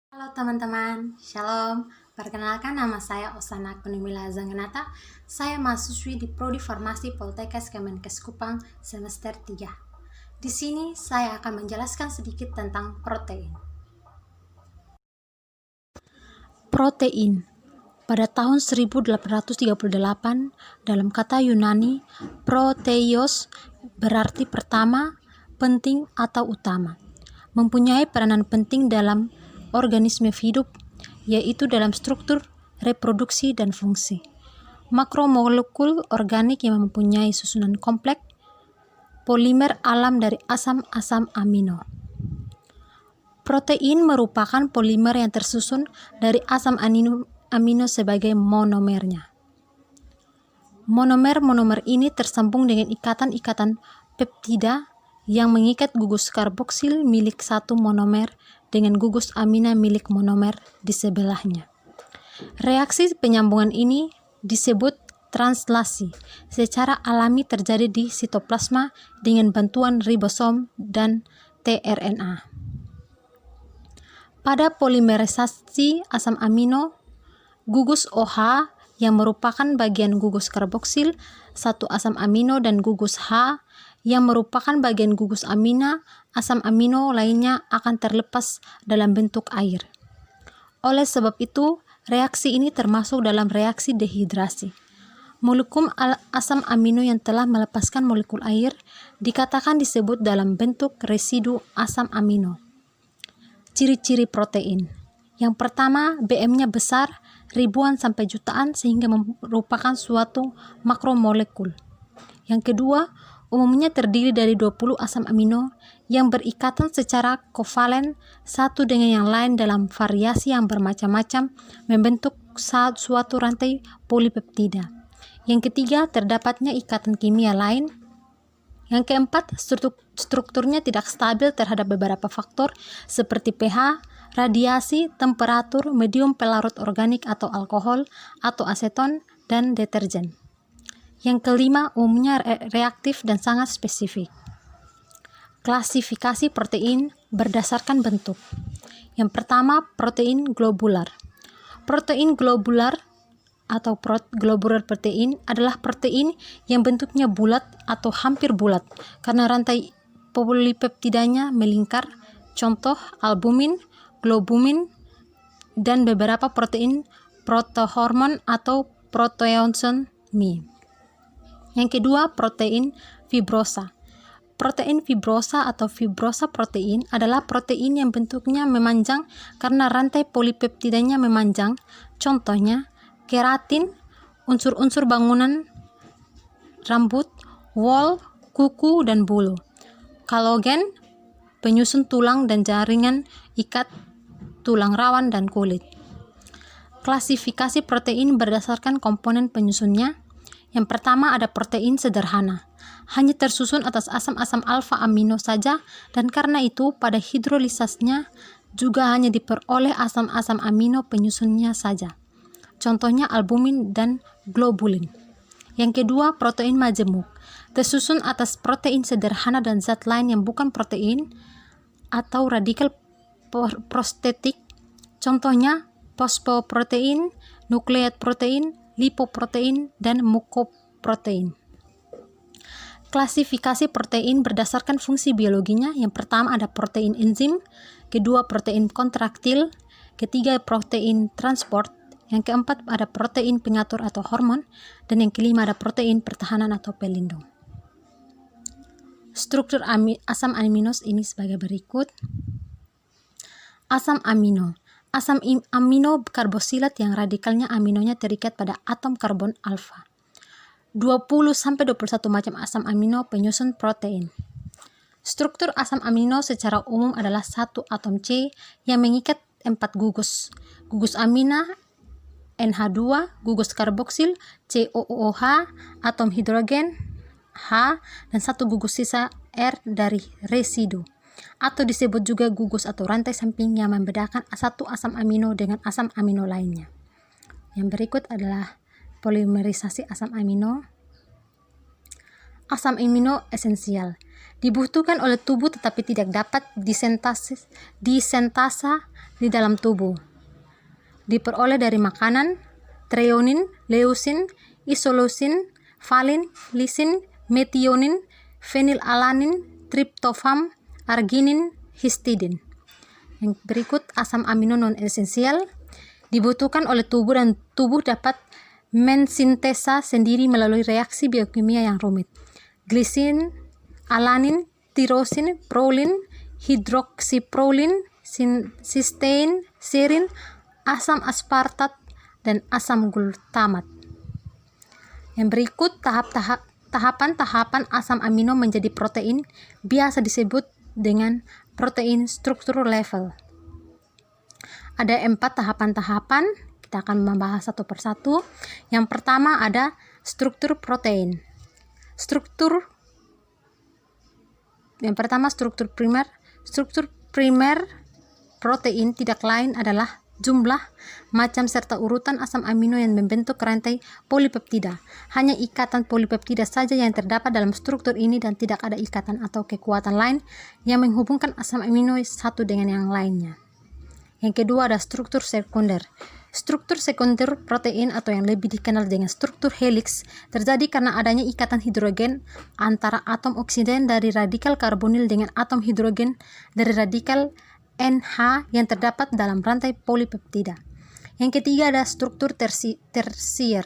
Halo teman-teman, Shalom. Perkenalkan nama saya Osana Kunimila Zangenata. Saya mahasiswi di Prodi Farmasi Poltekkes Kemenkes Kupang semester 3. Di sini saya akan menjelaskan sedikit tentang protein. Protein. Pada tahun 1838, dalam kata Yunani, proteios berarti pertama, penting atau utama. Mempunyai peranan penting dalam organisme hidup, yaitu dalam struktur, reproduksi, dan fungsi. Makromolekul organik yang mempunyai susunan kompleks, polimer alam dari asam-asam amino. Protein merupakan polimer yang tersusun dari asam amino sebagai monomernya. Monomer ini tersambung dengan ikatan-ikatan peptida yang mengikat gugus karboksil milik satu monomer dengan gugus amina milik monomer di sebelahnya. Reaksi penyambungan ini disebut translasi. Secara alami terjadi di sitoplasma dengan bantuan ribosom dan tRNA. Pada polimerisasi asam amino, gugus OH yang merupakan bagian gugus karboksil satu asam amino dan gugus H yang merupakan bagian gugus amina asam amino lainnya akan terlepas dalam bentuk air. Oleh sebab itu, reaksi ini termasuk dalam reaksi dehidrasi. Molekul asam amino yang telah melepaskan molekul air dikatakan disebut dalam bentuk residu asam amino. Ciri-ciri protein. Yang pertama, BM-nya besar, ribuan sampai jutaan sehingga merupakan suatu makromolekul. Yang kedua, umumnya terdiri dari 20 asam amino yang berikatan secara kovalen satu dengan yang lain dalam variasi yang bermacam-macam membentuk suatu rantai polipeptida. Yang ketiga, terdapatnya ikatan kimia lain. Yang keempat, strukturnya tidak stabil terhadap beberapa faktor seperti pH, radiasi, temperatur, medium pelarut organik atau alkohol, atau aseton, dan deterjen. Yang kelima, umumnya reaktif dan sangat spesifik. Klasifikasi protein berdasarkan bentuk. Yang pertama, protein globular. Protein globular atau globular protein adalah protein yang bentuknya bulat atau hampir bulat karena rantai polipeptidanya melingkar. Contoh albumin, globumin, dan beberapa protein protohormon atau proteozoon Mi. Yang kedua, protein fibrosa. Protein fibrosa atau fibrosa protein adalah protein yang bentuknya memanjang karena rantai polipeptidanya memanjang. Contohnya, keratin, unsur-unsur bangunan rambut, wol, kuku, dan bulu. Kolagen, penyusun tulang dan jaringan ikat tulang rawan dan kulit. Klasifikasi protein berdasarkan komponen penyusunnya. Yang pertama ada protein sederhana, hanya tersusun atas asam-asam alfa amino saja dan karena itu pada hidrolisasnya juga hanya diperoleh asam-asam amino penyusunnya saja. Contohnya albumin dan globulin. Yang kedua, protein majemuk, tersusun atas protein sederhana dan zat lain yang bukan protein atau radikal prostetik. Contohnya fosfoprotein, nukleat protein, lipoprotein, dan mukoprotein. Klasifikasi protein berdasarkan fungsi biologinya. Yang pertama ada protein enzim, kedua protein kontraktil, ketiga protein transport, yang keempat ada protein pengatur atau hormon, dan yang kelima ada protein pertahanan atau pelindung. Struktur asam amino ini sebagai berikut. Asam amino. Asam amino karbosilat yang radikalnya aminonya terikat pada atom karbon alfa. 20-21 macam asam amino penyusun protein. Struktur asam amino secara umum adalah satu atom C yang mengikat 4 gugus. Gugus amina NH2, gugus karboksil COOH, atom hidrogen H, dan satu gugus sisa R dari residu. Atau disebut juga gugus atau rantai samping yang membedakan satu asam amino dengan asam amino lainnya. Yang berikut adalah polimerisasi asam amino. Asam amino esensial. Dibutuhkan oleh tubuh tetapi tidak dapat disentasa di dalam tubuh. Diperoleh dari makanan, treonin, leusin, isoleusin, valin, lisin, metionin, fenilalanin, triptofan, arginin, histidin. Yang berikut asam amino non-esensial dibutuhkan oleh tubuh dan tubuh dapat mensintesa sendiri melalui reaksi biokimia yang rumit. Glisin, alanin, tirosin, prolin, hidroksiprolin, sistein, serin, asam aspartat, dan asam glutamat. Yang berikut tahapan-tahapan asam amino menjadi protein biasa disebut dengan protein struktur level. Ada 4 tahapan-tahapan, kita akan membahas satu persatu. Yang pertama ada struktur protein. Yang pertama struktur primer. Struktur primer protein tidak lain adalah jumlah, macam serta urutan asam amino yang membentuk rantai polipeptida. Hanya ikatan polipeptida saja yang terdapat dalam struktur ini dan tidak ada ikatan atau kekuatan lain yang menghubungkan asam amino satu dengan yang lainnya. Yang kedua ada struktur sekunder. Struktur sekunder protein atau yang lebih dikenal dengan struktur helix terjadi karena adanya ikatan hidrogen antara atom oksigen dari radikal karbonil dengan atom hidrogen dari radikal NH yang terdapat dalam rantai polipeptida. Yang ketiga ada struktur tersier.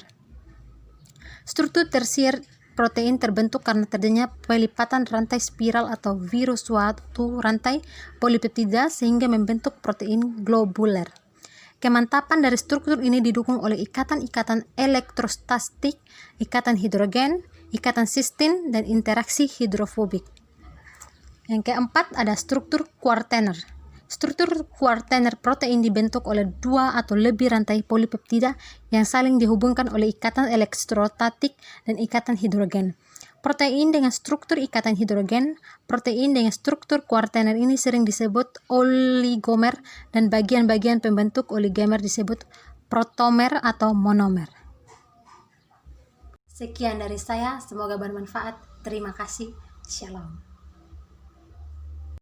Struktur tersier protein terbentuk karena terjadinya pelipatan rantai spiral atau virus suatu rantai polipeptida sehingga membentuk protein globuler. Kemantapan dari struktur ini didukung oleh ikatan-ikatan elektrostatik, ikatan hidrogen, ikatan sistin, dan interaksi hidrofobik. Yang keempat ada struktur kuartener. Struktur kuartener protein dibentuk oleh 2 atau lebih rantai polipeptida yang saling dihubungkan oleh ikatan elektrostatik dan ikatan hidrogen. Protein dengan struktur ikatan hidrogen, protein dengan struktur kuartener ini sering disebut oligomer dan bagian-bagian pembentuk oligomer disebut protomer atau monomer. Sekian dari saya, semoga bermanfaat. Terima kasih. Shalom.